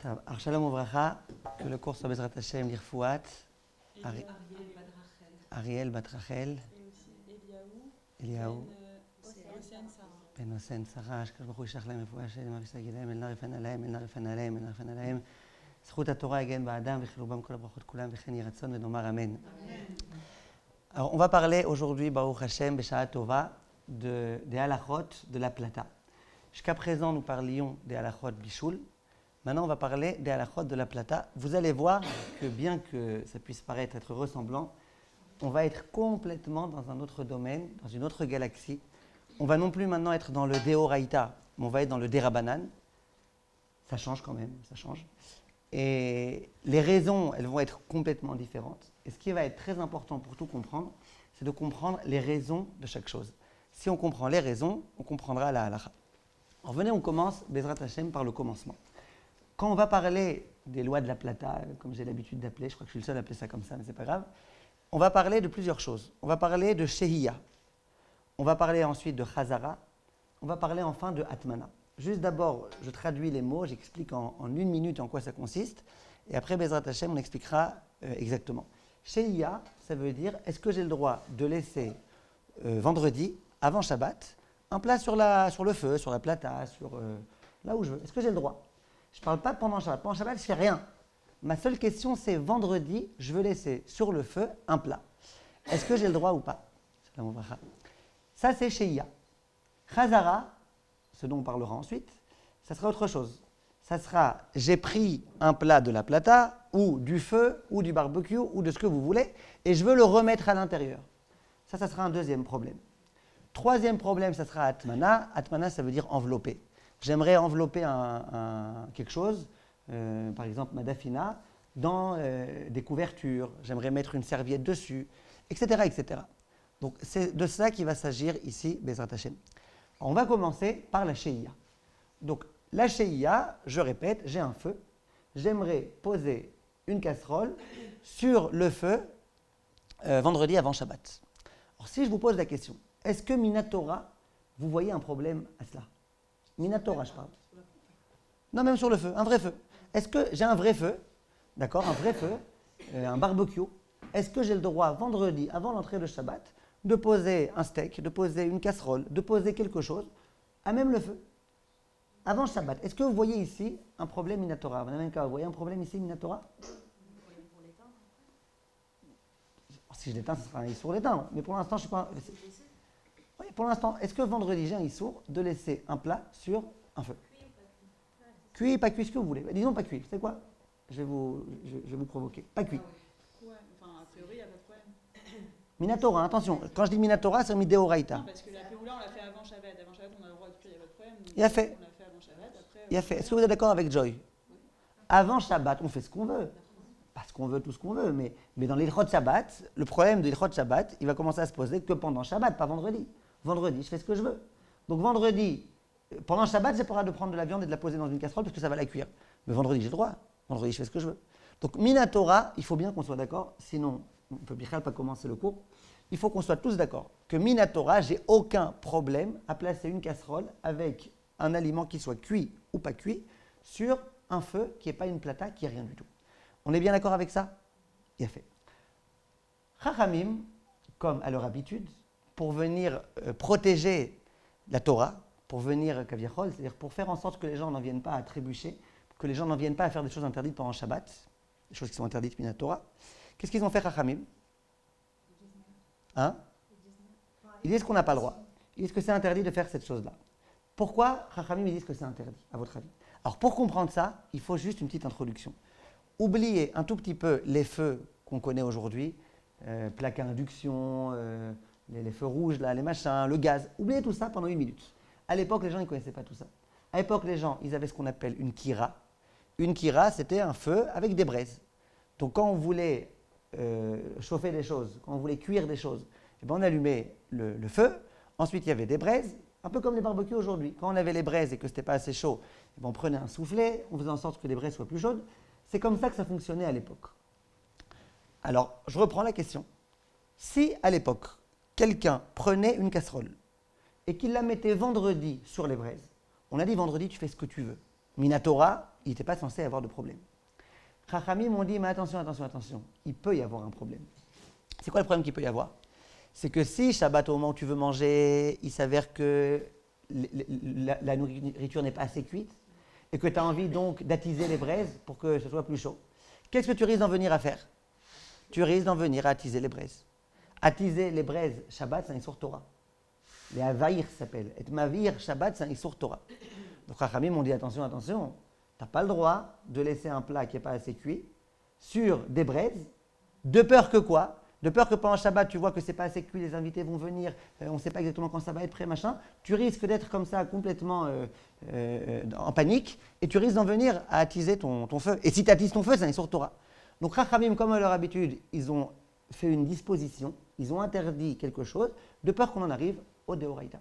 Alors, Shalom Ouvracha, que le cours soit Bezrat Hashem, l'Irfouat, Ariel Batrachel, et aussi Eliaou, Océane Sarah. Ben Hossein Sarah, Ashkash Baruch Yishlach Lem Refuah Shelem, Arisa Gilem, El Nar Yifan Aleim, El Nar Yifan Aleim, El Nar Yifan Aleim, זכות התורה יגן באדם וחילובם כל הברכות כולם וכן יהי רצון ונאמר אמן. Alors, on va parler aujourd'hui, Baruch Hashem, Besha'a Tova, des halachot de la plata. Jusqu'à présent, nous parlions des halachot bichoul. Maintenant, on va parler des halachot de la plata. Vous allez voir que bien que ça puisse paraître être ressemblant, on va être complètement dans un autre domaine, dans une autre galaxie. On va non plus maintenant être dans le Deoraita, mais on va être dans le Derabanan. Ça change quand même, ça change. Et les raisons, elles vont être complètement différentes. Et ce qui va être très important pour tout comprendre, c'est de comprendre les raisons de chaque chose. Si on comprend les raisons, on comprendra la halacha. Alors venez, on commence, Bezrat Hashem, par le commencement. Quand on va parler des lois de la plata, comme j'ai l'habitude d'appeler, je crois que je suis le seul à appeler ça comme ça, mais c'est pas grave, on va parler de plusieurs choses. On va parler de Shehiya, on va parler ensuite de Chazara, on va parler enfin de Atmana. Juste d'abord, je traduis les mots, j'explique en une minute en quoi ça consiste, et après, Bezrat Hashem, on expliquera exactement. Shehiya, ça veut dire, est-ce que j'ai le droit de laisser vendredi, avant Shabbat, un plat sur le feu, sur la plata, là où je veux. Est-ce que j'ai le droit? Je ne parle pas pendant Shabbat. Pendant Shabbat, je ne fais rien. Ma seule question, c'est vendredi, je veux laisser sur le feu un plat. Est-ce que j'ai le droit ou pas? Ça, c'est Shehiya. Chazara, ce dont on parlera ensuite, ça sera autre chose. Ça sera, j'ai pris un plat de la plata, ou du feu, ou du barbecue, ou de ce que vous voulez, et je veux le remettre à l'intérieur. Ça sera un deuxième problème. Troisième problème, ça sera Atmana. Atmana, ça veut dire envelopper. J'aimerais envelopper quelque chose, par exemple ma dafina, dans des couvertures. J'aimerais mettre une serviette dessus, etc., etc. Donc, c'est de ça qu'il va s'agir ici, Bezrat Hashem. On va commencer par la Shehiya. Donc, la Shehiya, je répète, j'ai un feu. J'aimerais poser une casserole sur le feu vendredi avant Shabbat. Alors, si je vous pose la question, est-ce que Minatora, vous voyez un problème à cela? Minatora, je parle. Non, même sur le feu, un vrai feu. Est-ce que j'ai un vrai feu, d'accord, un vrai feu, un barbecue? Est-ce que j'ai le droit, vendredi, avant l'entrée de Shabbat, de poser un steak, de poser une casserole, de poser quelque chose, à même le feu, avant Shabbat? Est-ce que vous voyez ici un problème Minatora? Vous voyez un problème ici Minatora? Si je l'éteins, ce sera un issour l'éteindre. Mais pour l'instant, je ne suis pas... Oui, pour l'instant, est-ce que vendredi, j'ai un issour de laisser un plat sur un feu? Cuit, pas cuit, ce que vous voulez. Disons pas cuit. C'est quoi? Je vais vous provoquer. Pas cuit. Ouais, enfin, a priori, il n'y a pas de problème. Minatora, attention. Quand je dis Minatora, c'est Midéoraïta. Non, parce que la Péoula, on l'a fait avant Shabbat. Avant Shabbat, on a le droit de cuire, il n'y a pas de problème. Il a fait. On l'a fait avant Shabbat. Après, Il a fait. Est-ce que vous êtes d'accord avec Joy? Avant Shabbat, on fait ce qu'on veut. Pas ce qu'on veut, tout ce qu'on veut. Mais dans l'Ilchot Shabbat, le problème de l'Ilchot Shabbat, il va commencer à se poser que pendant Shabbat, pas vendredi. Vendredi, je fais ce que je veux. Donc vendredi, pendant Shabbat, j'ai pas le droit de prendre de la viande et de la poser dans une casserole parce que ça va la cuire. Mais vendredi, j'ai le droit. Vendredi, je fais ce que je veux. Donc Minatora, il faut bien qu'on soit d'accord, sinon on ne peut pas commencer le cours. Il faut qu'on soit tous d'accord que Minatora, j'ai aucun problème à placer une casserole avec un aliment qui soit cuit ou pas cuit sur un feu qui n'est pas une plata, qui n'est rien du tout. On est bien d'accord avec ça? Il a fait. Chachamim, comme à leur habitude, pour venir protéger la Torah, pour venir kaviachol, c'est-à-dire pour faire en sorte que les gens n'en viennent pas à trébucher, que les gens n'en viennent pas à faire des choses interdites pendant Shabbat, des choses qui sont interdites min Torah. Qu'est-ce qu'ils ont fait, Chachamim? Hein? Ils disent qu'on n'a pas le droit. Ils disent que c'est interdit de faire cette chose-là. Pourquoi Chachamim ils disent que c'est interdit, à votre avis? Alors pour comprendre ça, il faut juste une petite introduction. Oubliez un tout petit peu les feux qu'on connaît aujourd'hui, plaque à induction, les feux rouges, là, les machins, le gaz. Oubliez tout ça pendant une minute. À l'époque, les gens ne connaissaient pas tout ça. À l'époque, les gens, ils avaient ce qu'on appelle une kira. Une kira, c'était un feu avec des braises. Donc quand on voulait chauffer des choses, quand on voulait cuire des choses, eh ben, on allumait le feu. Ensuite, il y avait des braises, un peu comme les barbecues aujourd'hui. Quand on avait les braises et que ce n'était pas assez chaud, eh ben, on prenait un soufflet, on faisait en sorte que les braises soient plus chaudes. C'est comme ça que ça fonctionnait à l'époque. Alors, je reprends la question. Si, à l'époque, quelqu'un prenait une casserole et qu'il la mettait vendredi sur les braises, on a dit vendredi, tu fais ce que tu veux. Minatora, il n'était pas censé avoir de problème. Chachamim m'ont dit, mais attention, il peut y avoir un problème. C'est quoi le problème qu'il peut y avoir? C'est que si Shabbat, au moment où tu veux manger, il s'avère que la nourriture n'est pas assez cuite et que tu as envie donc d'attiser les braises pour que ce soit plus chaud, qu'est-ce que tu risques d'en venir à faire? Tu risques d'en venir à attiser les braises. Attiser les braises, Shabbat, c'est un Issur Torah. Les Avaïr s'appellent. Et Mavir, Shabbat, c'est un Issur Torah. Donc Chachamim m'ont dit, attention, tu n'as pas le droit de laisser un plat qui n'est pas assez cuit sur des braises, de peur que quoi? De peur que pendant Shabbat, tu vois que ce n'est pas assez cuit, les invités vont venir, on ne sait pas exactement quand ça va être prêt, machin. Tu risques d'être comme ça, complètement en panique, et tu risques d'en venir à attiser ton feu. Et si tu attises ton feu, c'est un Issur Torah. Donc Chachamim, comme à leur habitude, ils ont fait une disposition, ils ont interdit quelque chose, de peur qu'on en arrive au Deoraita.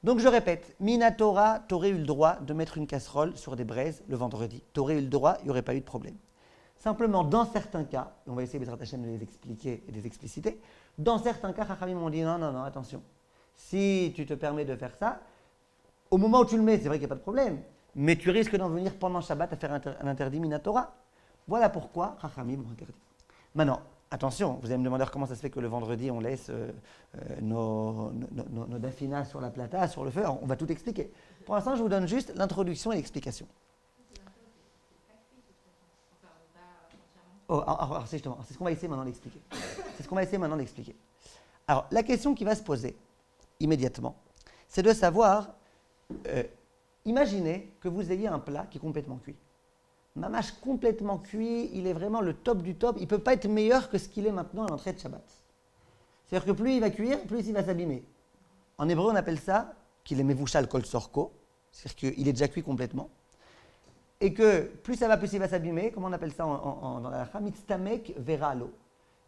Donc je répète, Minatora, tu aurais eu le droit de mettre une casserole sur des braises le vendredi. Tu aurais eu le droit, il n'y aurait pas eu de problème. Simplement, dans certains cas, et on va essayer Bezrat Hashem de les expliquer et de les expliciter, dans certains cas, Chachamim m'ont dit non, attention. Si tu te permets de faire ça, au moment où tu le mets, c'est vrai qu'il n'y a pas de problème, mais tu risques d'en venir pendant Shabbat à faire un interdit Minatora. Voilà pourquoi Chachamim m'ont interdit. Maintenant, attention, vous allez me demander comment ça se fait que le vendredi, on laisse nos dafinas sur la plata, sur le feu. Alors, on va tout expliquer. Pour l'instant, je vous donne juste l'introduction et l'explication. Alors, c'est ce qu'on va essayer maintenant d'expliquer. Alors, la question qui va se poser immédiatement, c'est de savoir, imaginez que vous ayez un plat qui est complètement cuit. Mamash complètement cuit, il est vraiment le top du top, il ne peut pas être meilleur que ce qu'il est maintenant à l'entrée de Shabbat. C'est-à-dire que plus il va cuire, plus il va s'abîmer. En hébreu, on appelle ça qu'il est mevushal kol sorko, c'est-à-dire qu'il est déjà cuit complètement. Et que plus ça va, plus il va s'abîmer. Comment on appelle ça dans la halakha? Mitztamek veralo.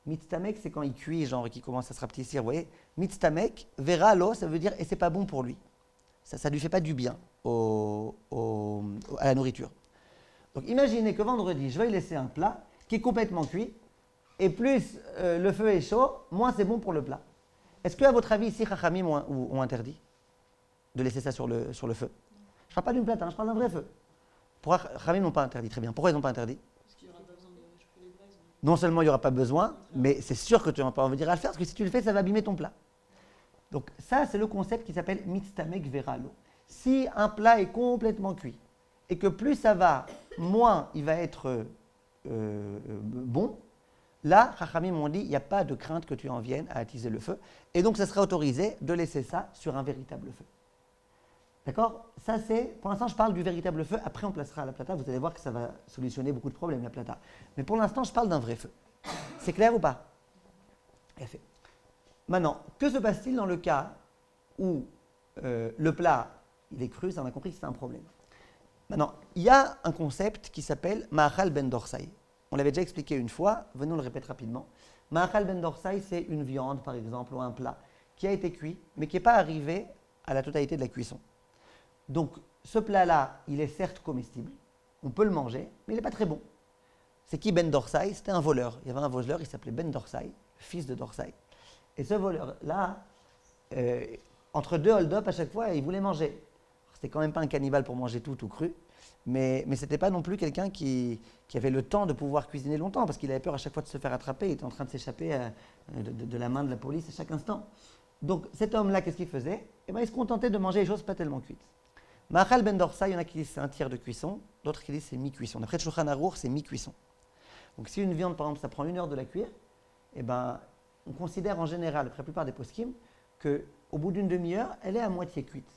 Mitztamek, c'est quand il cuit, genre, et qu'il commence à se rapetissir, vous voyez. Mitztamek veralo, ça veut dire, et c'est pas bon pour lui. Ça ne lui fait pas du bien à la nourriture. Donc imaginez que vendredi, je vais laisser un plat qui est complètement cuit, et plus le feu est chaud, moins c'est bon pour le plat. Est-ce qu'à votre avis, ici, Chachamim ont interdit de laisser ça sur le feu? Je ne parle pas d'une plate, je parle d'un vrai feu. Pourquoi Chachamim n'ont pas interdit? Très bien. Pourquoi ils n'ont pas interdit? Parce qu'il n'y aura pas besoin de réchauffer les braises. Non seulement il n'y aura pas besoin, mais c'est sûr que tu n'auras pas envie de le faire, parce que si tu le fais, ça va abîmer ton plat. Donc ça, c'est le concept qui s'appelle mitztamek veralo. Si un plat est complètement cuit, et que plus ça va, moins il va être bon, là, Chachamim m'ont dit, il n'y a pas de crainte que tu en viennes à attiser le feu, et donc ça sera autorisé de laisser ça sur un véritable feu. D'accord? Ça c'est, pour l'instant je parle du véritable feu, après on placera la plata, vous allez voir que ça va solutionner beaucoup de problèmes la plata. Mais pour l'instant je parle d'un vrai feu. C'est clair ou pas? Fait. Maintenant, que se passe-t-il dans le cas où le plat, il est cru, ça on a compris que c'est un problème. Maintenant, il y a un concept qui s'appelle Ma'achal ben dorsai. On l'avait déjà expliqué une fois, venons le répéter rapidement. Ma'achal ben dorsai, c'est une viande par exemple, ou un plat qui a été cuit, mais qui n'est pas arrivé à la totalité de la cuisson. Donc, ce plat-là, il est certes comestible, on peut le manger, mais il n'est pas très bon. C'est qui Ben Dorsai? C'était un voleur. Il y avait un voleur, il s'appelait Ben Dorsai, fils de Dorsai. Et ce voleur-là, entre deux hold-up à chaque fois, il voulait manger. C'était quand même pas un cannibale pour manger tout cru, mais ce n'était pas non plus quelqu'un qui avait le temps de pouvoir cuisiner longtemps, parce qu'il avait peur à chaque fois de se faire attraper, il était en train de s'échapper de la main de la police à chaque instant. Donc cet homme-là, qu'est-ce qu'il faisait? Eh bien, il se contentait de manger les choses pas tellement cuites. Ma'achal ben dorsai, il y en a qui disent c'est un tiers de cuisson, d'autres qui disent c'est mi-cuisson. D'après Shulchan Aruch, c'est mi-cuisson. Donc si une viande, par exemple, ça prend 1 heure de la cuire, eh ben, on considère en général, après la plupart des poskim, qu'au bout d'une demi-heure, elle est à moitié cuite.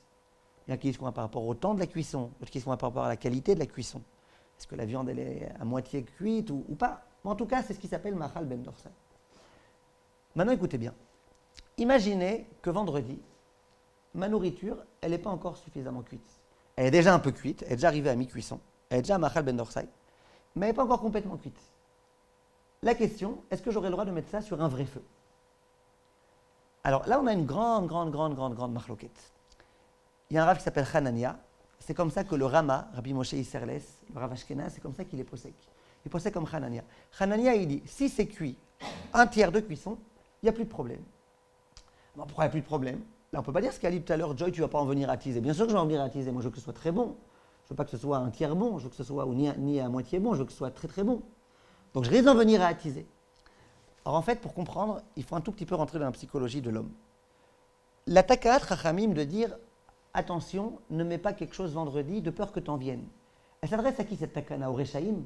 Il y en a qui disent qu'on va par rapport au temps de la cuisson, d'autres qui disent qu'on va par rapport à la qualité de la cuisson. Est-ce que la viande, elle est à moitié cuite ou pas? Mais en tout cas, c'est ce qui s'appelle Ma'achal ben dorsai. Maintenant, écoutez bien. Imaginez que vendredi, ma nourriture, elle n'est pas encore suffisamment cuite. Elle est déjà un peu cuite, elle est déjà arrivée à mi-cuisson, elle est déjà à Ma'achal ben dorsai, mais elle n'est pas encore complètement cuite. La question, est-ce que j'aurai le droit de mettre ça sur un vrai feu? Alors là, on a une grande marloquette. Il y a un rav qui s'appelle Hanania, c'est comme ça que le Rama, Rabbi Moshe Isserles, le rav Ashkenaz, c'est comme ça qu'il est possèque. Il possèque comme Hanania. Hanania, il dit, si c'est cuit, un tiers de cuisson, il n'y a plus de problème. Bon, pourquoi il n'y a plus de problème? Là, on ne peut pas dire ce qu'a dit tout à l'heure, Joy, tu ne vas pas en venir attiser. Bien sûr que je vais en venir attiser, moi je veux que ce soit très bon. Je veux pas que ce soit un tiers bon, je veux que ce soit ni à moitié bon, je veux que ce soit très très bon. Donc je risque d'en venir à attiser. Alors en fait, pour comprendre, il faut un tout petit peu rentrer dans la psychologie de l'homme. La takaat Chachamim de dire attention, ne mets pas quelque chose vendredi de peur que t'en viennes. Elle s'adresse à qui cette takana? Aux Réchaïm?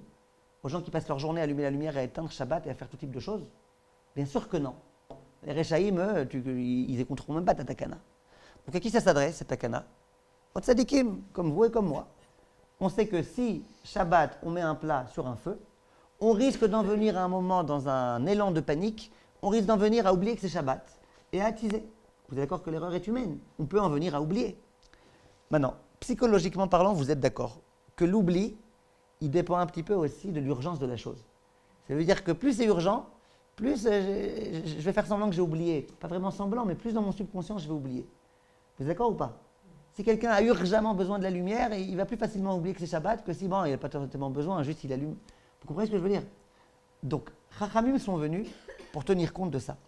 Aux gens qui passent leur journée à allumer la lumière, à éteindre Shabbat et à faire tout type de choses? Bien sûr que non. Les Réchaïm, ils écouteront même pas ta takana. Donc à qui ça s'adresse cette takana? Aux tzadikim, comme vous et comme moi. On sait que si Shabbat, on met un plat sur un feu, on risque d'en venir à un moment dans un élan de panique, on risque d'en venir à oublier que c'est Shabbat et à attiser. Vous êtes d'accord que l'erreur est humaine? On peut en venir à oublier. Maintenant, psychologiquement parlant, vous êtes d'accord que l'oubli, il dépend un petit peu aussi de l'urgence de la chose. Ça veut dire que plus c'est urgent, plus je vais faire semblant que j'ai oublié. Pas vraiment semblant, mais plus dans mon subconscient, je vais oublier. Vous êtes d'accord ou pas? Si quelqu'un a urgemment besoin de la lumière, il va plus facilement oublier que c'est Shabbat que si, bon, il n'a pas tellement besoin, juste il allume. Vous comprenez ce que je veux dire? Donc, Chachamim sont venus pour tenir compte de ça.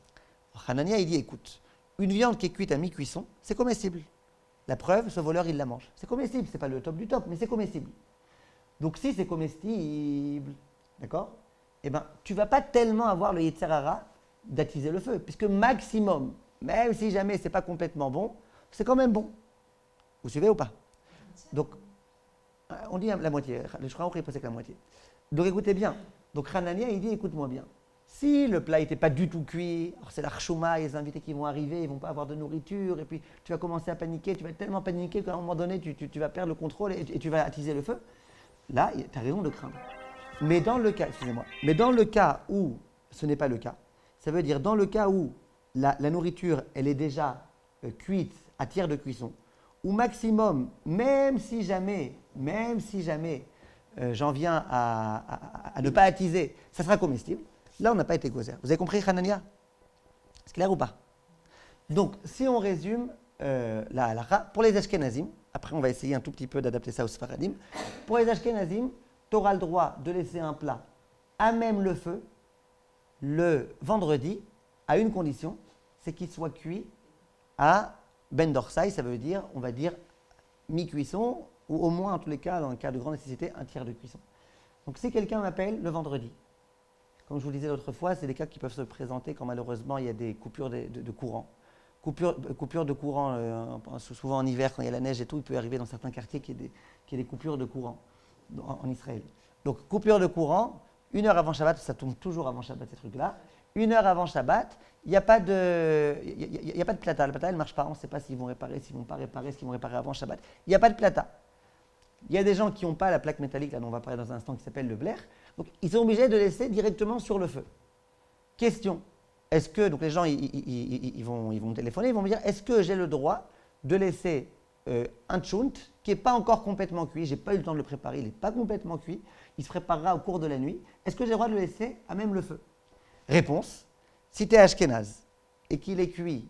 Hanania, il dit, écoute, une viande qui est cuite à mi-cuisson, c'est comestible. La preuve, ce voleur, il la mange. C'est comestible, c'est pas le top du top, mais c'est comestible. Donc, si c'est comestible, d'accord? Eh bien, tu vas pas tellement avoir le Yetzer Hara d'attiser le feu, puisque maximum, même si jamais c'est pas complètement bon, c'est quand même bon. Vous suivez ou pas? Donc, on dit la moitié. Le Shulchan Aruch il pensait que la moitié. Donc, écoutez bien. Donc, Hanania, il dit, écoute-moi bien. Si le plat n'était pas du tout cuit, alors c'est l'Archouma, les invités qui vont arriver, ils ne vont pas avoir de nourriture, et puis tu vas commencer à paniquer, tu vas tellement paniquer qu'à un moment donné, tu vas perdre le contrôle et tu vas attiser le feu. Là, tu as raison de craindre. Mais dans le cas où ce n'est pas le cas, ça veut dire dans le cas où la nourriture, elle est déjà cuite à tiers de cuisson, ou maximum, même si jamais j'en viens à ne pas attiser, ça sera comestible. Là, on n'a pas été gozer. Vous avez compris, Hanania? C'est clair ou pas? Donc, si on résume la halakha, pour les Ashkenazim, après on va essayer un tout petit peu d'adapter ça aux Sfaradim, pour les Ashkenazim, tu auras le droit de laisser un plat à même le feu le vendredi, à une condition, c'est qu'il soit cuit à ben dorsai, ça veut dire, on va dire, mi-cuisson, ou au moins, en tous les cas, dans le cas de grande nécessité, un tiers de cuisson. Donc, si quelqu'un m'appelle le vendredi, comme je vous le disais l'autre fois, c'est des cas qui peuvent se présenter quand malheureusement il y a des coupures de courant. Coupure de courant, souvent en hiver, quand il y a la neige et tout, il peut arriver dans certains quartiers qu'il y ait des coupures de courant en Israël. Donc, coupure de courant, 1 heure avant Shabbat, ça tombe toujours avant Shabbat ces trucs-là. 1 heure avant Shabbat, il n'y a pas de plata. Le plata, elle ne marche pas. On ne sait pas s'ils vont réparer, s'ils ne vont pas réparer, s'ils vont réparer avant Shabbat. Il n'y a pas de plata. Il y a des gens qui n'ont pas la plaque métallique, là dont on va parler dans un instant, qui s'appelle le blair. Donc, ils sont obligés de laisser directement sur le feu. Question. Est-ce que, donc les gens, ils vont téléphoner, ils vont me dire, est-ce que j'ai le droit de laisser un tchount qui n'est pas encore complètement cuit, je n'ai pas eu le temps de le préparer, il n'est pas complètement cuit, il se préparera au cours de la nuit, est-ce que j'ai le droit de le laisser à même le feu? Réponse, si tu es ashkénaze et qu'il est cuit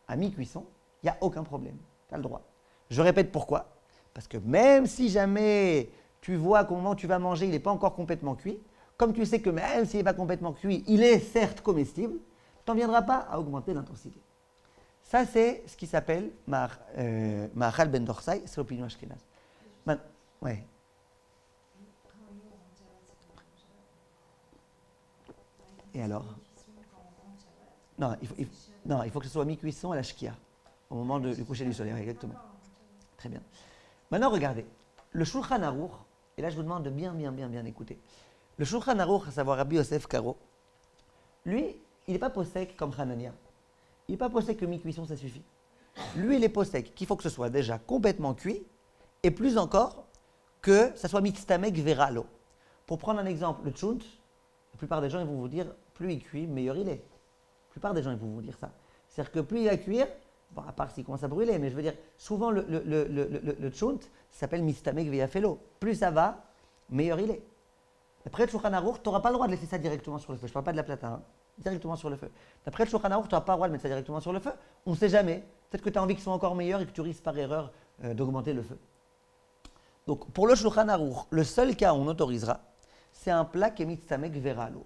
à mi-cuisson, il n'y a aucun problème, tu as le droit. Je répète pourquoi. Parce que même si jamais tu vois qu'au moment où tu vas manger, il n'est pas encore complètement cuit, comme tu sais que même s'il n'est pas complètement cuit, il est certes comestible, tu n'en viendras pas à augmenter l'intensité. Ça, c'est ce qui s'appelle Ma'achal ben dorsai, c'est l'opinion ashkénaze. Ouais. Et alors? Non, il faut que ce soit mi-cuisson à la shkia, au moment du coucher du soleil, exactement. Très bien. Maintenant, regardez, le Shulchan Aruch, et là je vous demande de bien écouter. Le Shulchan Aruch, à savoir Rabbi Yosef Karo, lui, il n'est pas possèque comme Hanania. Il n'est pas possèque que mi-cuisson, ça suffit. Lui, il est possèque qu'il faut que ce soit déjà complètement cuit, et plus encore, que ça soit mitztamek veralo. Pour prendre un exemple, le tchount, la plupart des gens ils vont vous dire, plus il cuit, meilleur il est. La plupart des gens ils vont vous dire ça. C'est-à-dire que plus il va cuire, bon, à part s'il commence à brûler, mais je veux dire, souvent le tchount s'appelle mistamek veyafelo. Plus ça va, meilleur il est. Après le Shulchan Aruch, tu n'auras pas le droit de laisser ça directement sur le feu. Je ne parle pas de la plata, hein. Directement sur le feu. D'après le Shulchan Aruch, tu n'auras pas le droit de mettre ça directement sur le feu. On ne sait jamais. Peut-être que tu as envie qu'il soit encore meilleur et que tu risques par erreur d'augmenter le feu. Donc pour le Shulchan Aruch, le seul cas où on autorisera, c'est un plat qui est mistamek veralo.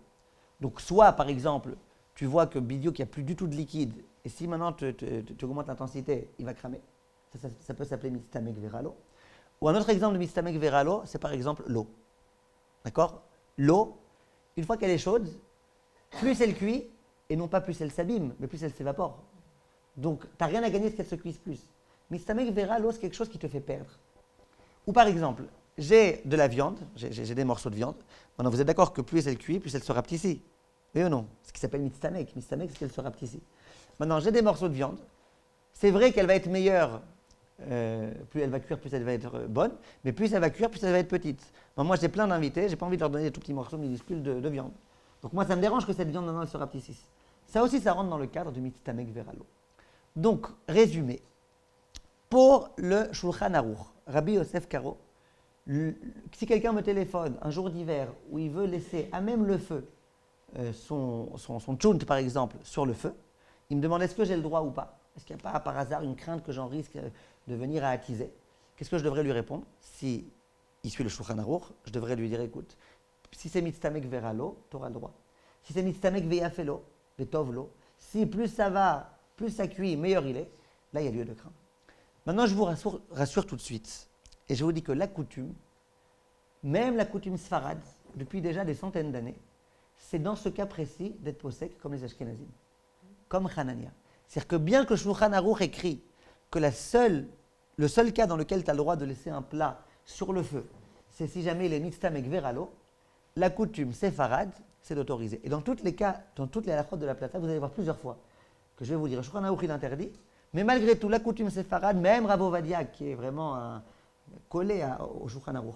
Donc soit par exemple, tu vois que Bidio qu'il n'y a plus du tout de liquide, et si maintenant tu augmentes l'intensité, il va cramer. Ça peut s'appeler mistamek veralo. Ou un autre exemple de mistamek veralo, c'est par exemple l'eau. D'accord? L'eau, une fois qu'elle est chaude, plus elle cuit, et non pas plus elle s'abîme, mais plus elle s'évapore. Donc, tu n'as rien à gagner de qu'elle se cuise plus. Mistamek veralo, c'est quelque chose qui te fait perdre. Ou par exemple, j'ai de la viande, j'ai des morceaux de viande. Maintenant, vous êtes d'accord que plus elle cuit, plus elle se rapetissait. Oui ou non? Ce qui s'appelle mistamek. Mistamek, c'est qu'elle se rapetissait. Maintenant, j'ai des morceaux de viande. C'est vrai qu'elle va être meilleure, plus elle va cuire, plus elle va être bonne, mais plus elle va cuire, plus elle va être petite. Moi, j'ai plein d'invités, j'ai pas envie de leur donner des tout petits morceaux minuscules de viande. Donc moi, ça me dérange que cette viande, maintenant, elle se rapetisse. Ça aussi, ça rentre dans le cadre du mistamek veralo. Donc, résumé. Pour le Shulchan Aruch, Rabbi Yosef Karo, si quelqu'un me téléphone un jour d'hiver où il veut laisser à même le feu son tchunt, par exemple, sur le feu, il me demande est-ce que j'ai le droit ou pas? Est-ce qu'il n'y a pas par hasard une crainte que j'en risque de venir à attiser? Qu'est-ce que je devrais lui répondre? Si il suit le Shulchan Aruch, je devrais lui dire écoute, si c'est mitztamek veralo, tu auras le droit. Si c'est mitztamek veyafelo, vetovlo, si plus ça va, plus ça cuit, meilleur il est, là il y a lieu de craindre. Maintenant, je vous rassure tout de suite, et je vous dis que la coutume, même la coutume sfarad, depuis déjà des centaines d'années, c'est dans ce cas précis d'être posek comme les Ashkenazim, comme Hanania. C'est-à-dire que bien que le Shulchan Aruch écrit que le seul cas dans lequel tu as le droit de laisser un plat sur le feu, c'est si jamais il est mitztamek veralo, la coutume séfarade, c'est d'autoriser. Et dans tous les cas, dans toutes les halachot de la plata, vous allez voir plusieurs fois que je vais vous dire, le Shulchan Aruch il interdit, mais malgré tout, la coutume séfarade, même Rav Ovadia, qui est vraiment collé au Shulchan Aruch,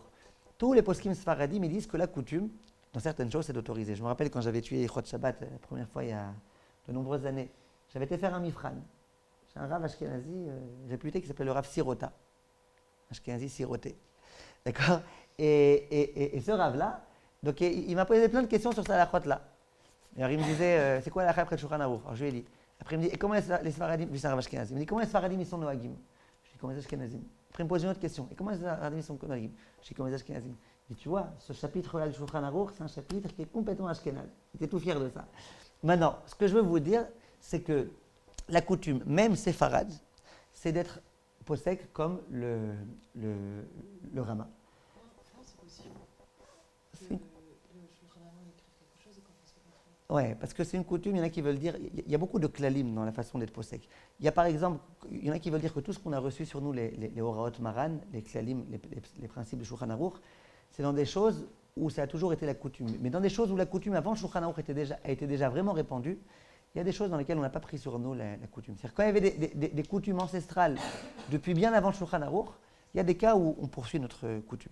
tous les poskim sfaradim, ils disent que la coutume, dans certaines choses, c'est d'autoriser. Je me rappelle quand j'avais tué Chod Shabbat la première fois il y a de nombreuses années, j'avais été faire un mifran. J'ai un Rav Ashkenazi réputé qui s'appelle le Rav Sirota. Ashkenazi siroté. D'accord? Et ce Rav-là, donc il m'a posé plein de questions sur cette halachot-là. Alors il me disait, c'est quoi la halakha après le Shulchan Aruch? Alors je lui ai dit. Après il me dit, et comment les Sfaradim, lui c'est un Rav Ashkenazi, il me dit, comment les Sfaradim ils sont noagim? Je lui dis, comment les Ashkenazim? Après il me pose une autre question, et comment les Sfaradim ils sont noagim? Je dis, comment les Ashkenazim? Il dit, tu vois, ce chapitre-là du Shulchan Aruch, c'est un chapitre qui est complètement Ashkenaz. Il était tout fier de ça. Maintenant, ce que je veux vous dire, c'est que la coutume, même séfarade, c'est d'être posek comme le Rama. Comment c'est possible C'est- le Shulchan Aruch écrit quelque chose et qu'on ne fasse pas? Ouais, parce que c'est une coutume, il y en a qui veulent dire, il y a beaucoup de klalim dans la façon d'être posek. Il y a par exemple, il y en a qui veulent dire que tout ce qu'on a reçu sur nous, les oraot maran, les klalim, les principes du Shulchan Aruch, c'est dans des choses où ça a toujours été la coutume. Mais dans des choses où la coutume avant le Shulchan Aruch a été déjà vraiment répandue, il y a des choses dans lesquelles on n'a pas pris sur nous la coutume. C'est-à-dire quand il y avait des coutumes ancestrales depuis bien avant le Shulchan Aruch, il y a des cas où on poursuit notre coutume.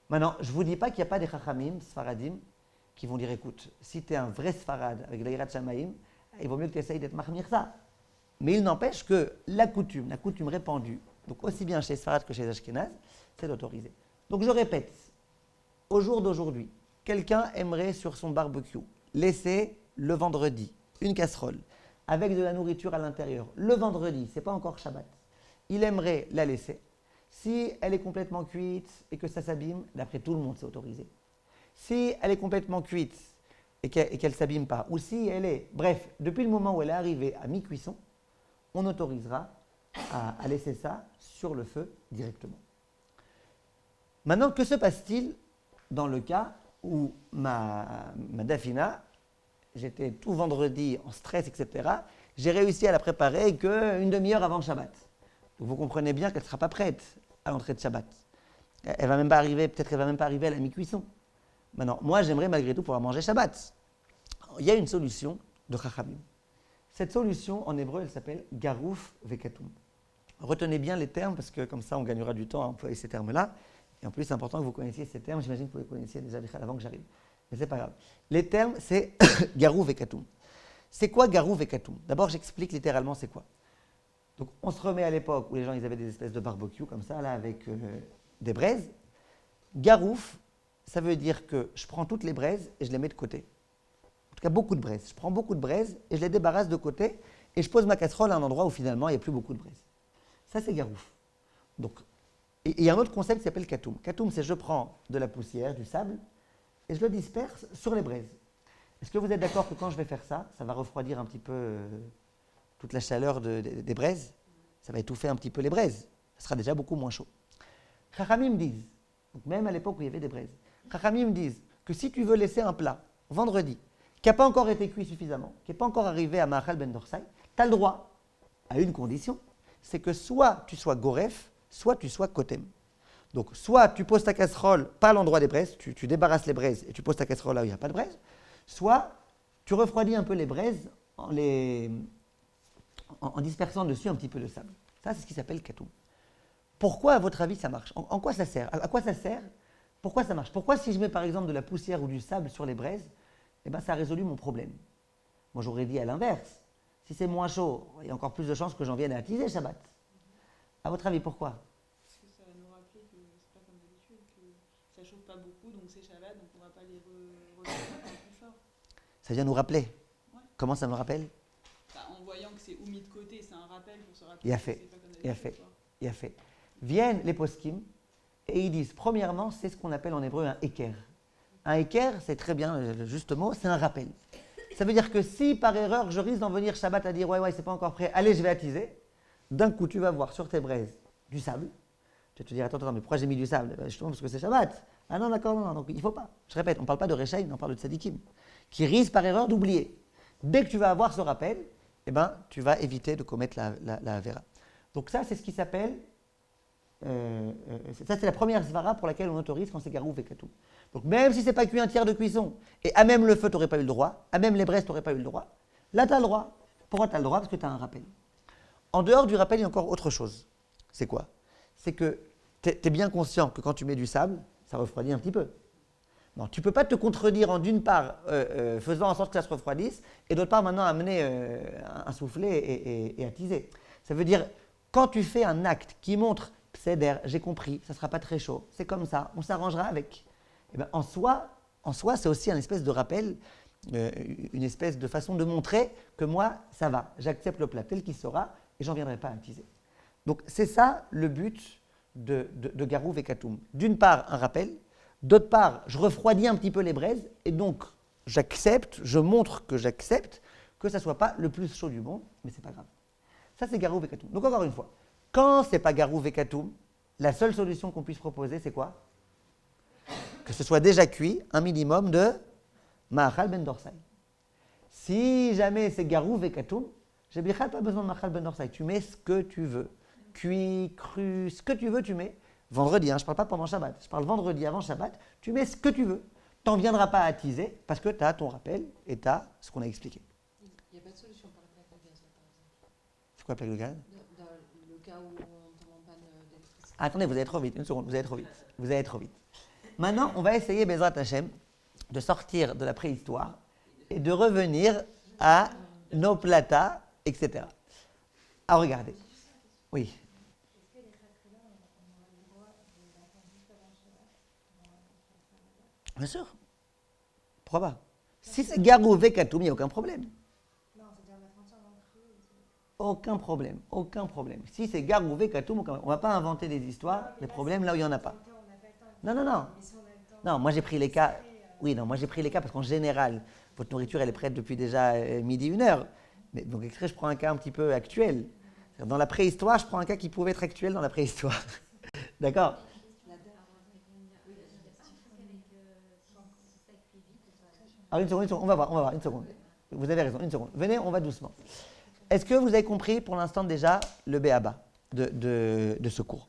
Maintenant, je ne vous dis pas qu'il n'y a pas des chachamim, sfaradim, qui vont dire, écoute, si tu es un vrai sfarad avec la hirat shamaim, il vaut mieux que tu essayes d'être mahmir ça. Mais il n'empêche que la coutume répandue, donc aussi bien chez les sfarad que chez les ashkénazes, c'est d'autoriser. Donc je répète, au jour d'aujourd'hui, quelqu'un aimerait sur son barbecue laisser le vendredi une casserole avec de la nourriture à l'intérieur. Le vendredi, ce n'est pas encore Shabbat. Il aimerait la laisser. Si elle est complètement cuite et que ça s'abîme, d'après tout le monde, c'est autorisé. Si elle est complètement cuite et qu'elle ne s'abîme pas, ou si elle est... Bref, depuis le moment où elle est arrivée à mi-cuisson, on autorisera à laisser ça sur le feu directement. Maintenant, que se passe-t-il dans le cas où ma Dafina, j'étais tout vendredi en stress, etc., j'ai réussi à la préparer qu'une demi-heure avant Shabbat. Donc vous comprenez bien qu'elle ne sera pas prête à l'entrée de Shabbat. Elle va même pas arriver, peut-être qu'elle ne va même pas arriver à la mi-cuisson. Maintenant, moi, j'aimerais malgré tout pouvoir manger Shabbat. Alors, il y a une solution de Chachamim. Cette solution, en hébreu, elle s'appelle Garouf Vekatum. Retenez bien les termes, parce que comme ça, on gagnera du temps à employer ces termes-là. Et en plus, c'est important que vous connaissiez ces termes. J'imagine que vous les connaissiez déjà avant que j'arrive. Mais ce n'est pas grave. Les termes, c'est Garouf Vekatum. C'est quoi Garouf Vekatum? D'abord, j'explique littéralement c'est quoi. Donc, on se remet à l'époque où les gens ils avaient des espèces de barbecue comme ça, là, avec des braises. Garouf, ça veut dire que je prends toutes les braises et je les mets de côté. En tout cas, beaucoup de braises. Je prends beaucoup de braises et je les débarrasse de côté et je pose ma casserole à un endroit où finalement il n'y a plus beaucoup de braises. Ça, c'est garouf. Donc, et il y a un autre concept qui s'appelle katoum. Katoum, c'est je prends de la poussière, du sable et je le disperse sur les braises. Est-ce que vous êtes d'accord que quand je vais faire ça, ça va refroidir un petit peu toute la chaleur des braises? Ça va étouffer un petit peu les braises. Ça sera déjà beaucoup moins chaud. Chachamim disent, donc même à l'époque où il y avait des braises, Chachamim disent que si tu veux laisser un plat vendredi qui n'a pas encore été cuit suffisamment, qui n'est pas encore arrivé à Ma'achal ben Dorsai, tu as le droit à une condition, c'est que soit tu sois goref, soit tu sois kotem. Donc soit tu poses ta casserole pas à l'endroit des braises, tu débarrasses les braises et tu poses ta casserole là où il n'y a pas de braises, soit tu refroidis un peu les braises en dispersant dessus un petit peu de sable. Ça, c'est ce qui s'appelle katoum. Pourquoi, à votre avis, ça marche? En quoi ça sert? À quoi ça sert? Pourquoi ça marche? Pourquoi, si je mets par exemple de la poussière ou du sable sur les braises, eh ben, ça a résolu mon problème? Moi, j'aurais dit à l'inverse. Si c'est moins chaud, il y a encore plus de chances que j'en vienne à attiser Shabbat. À votre avis, pourquoi? Parce que ça va nous rappeler que c'est pas comme d'habitude, que ça chauffe pas beaucoup, donc c'est Shabbat, donc on va pas les relancer encore plus fort. Ça vient nous rappeler. Ouais. Comment ça me rappelle? En voyant que c'est mis de côté, c'est un rappel pour se rappeler Il a que fait. c'est pas comme Il a d'habitude. fait. Il a fait. Viennent les poskim et ils disent, premièrement, c'est ce qu'on appelle en hébreu un équerre. Un équerre, c'est très bien le juste mot, c'est un rappel. Ça veut dire que si par erreur je risque d'en venir Shabbat à dire ouais, c'est pas encore prêt, allez, je vais attiser, d'un coup tu vas voir sur tes braises du sable. Tu vas te dire attends, mais pourquoi j'ai mis du sable? Justement parce que c'est Shabbat. Ah non, d'accord, non, donc il faut pas. Je répète, on ne parle pas de Rechaim, on parle de Tzadikim, qui risquent par erreur d'oublier. Dès que tu vas avoir ce rappel, eh ben, tu vas éviter de commettre la Avera. Donc ça, c'est ce qui s'appelle, ça c'est la première svara pour laquelle on autorise quand c'est garouf et katou. Donc même si c'est pas cuit un tiers de cuisson, et à même le feu, tu n'aurais pas eu le droit, à même les braises, tu n'aurais pas eu le droit, là tu as le droit. Pourquoi tu as le droit? Parce que tu as un rappel. En dehors du rappel, il y a encore autre chose. C'est quoi? C'est que tu es bien conscient que quand tu mets du sable, ça refroidit un petit peu. Non, tu ne peux pas te contredire en d'une part faisant en sorte que ça se refroidisse, et d'autre part maintenant amener un soufflet et attiser. Ça veut dire, quand tu fais un acte qui montre, j'ai compris, ça ne sera pas très chaud, c'est comme ça, on s'arrangera avec. Eh bien, en soi, c'est aussi un espèce de rappel, une espèce de façon de montrer que moi, ça va, j'accepte le plat tel qu'il sera et j'en viendrai pas à attiser. Donc c'est ça le but de Garouv et Katoum. D'une part, un rappel, d'autre part, je refroidis un petit peu les braises et donc j'accepte, je montre que j'accepte que ça ne soit pas le plus chaud du monde, mais ce n'est pas grave. Ça, c'est Garouv et Katoum. Donc encore une fois, quand ce n'est pas Garouv et Katoum, la seule solution qu'on puisse proposer, c'est quoi? Que ce soit déjà cuit, un minimum de Ma'achal ben Dorsai. Si jamais c'est Garouv et Katoum, j'ai pas besoin de Ma'achal ben Dorsai. Tu mets ce que tu veux. Cuit, cru, ce que tu veux, tu mets. Vendredi, je ne parle pas pendant Shabbat. Je parle vendredi avant Shabbat. Tu mets ce que tu veux. Tu n'en viendras pas à attiser parce que tu as ton rappel et tu as ce qu'on a expliqué. Il n'y a pas de solution pour la plaque de gaz, là, par exemple. C'est quoi la plaque de gaz? Dans le cas où on tombe en panne d'électricité. Attendez, vous allez trop vite. Une seconde, vous allez trop vite. Vous allez trop vite. Maintenant, on va essayer, Bezrat Hashem, de sortir de la préhistoire et de revenir à nos platas, etc. À regarder. Oui. Bien sûr. Pourquoi pas? Si c'est Garouv et Katoum, il n'y a aucun problème. Aucun problème, aucun problème. Si c'est Garouv et Katoum, on ne va pas inventer des histoires, des problèmes là où il n'y en a pas. Non, non, non. Non, moi j'ai pris les cas. Oui, non, moi j'ai pris les cas parce qu'en général, votre nourriture elle est prête depuis déjà midi, 1h. Mais donc exprès, je prends un cas un petit peu actuel. Dans la préhistoire, je prends un cas qui pouvait être actuel dans la préhistoire. D'accord? Alors une seconde, on va voir, une seconde. Vous avez raison, une seconde. Venez, on va doucement. Est-ce que vous avez compris pour l'instant déjà le B.A.B.A. de ce cours?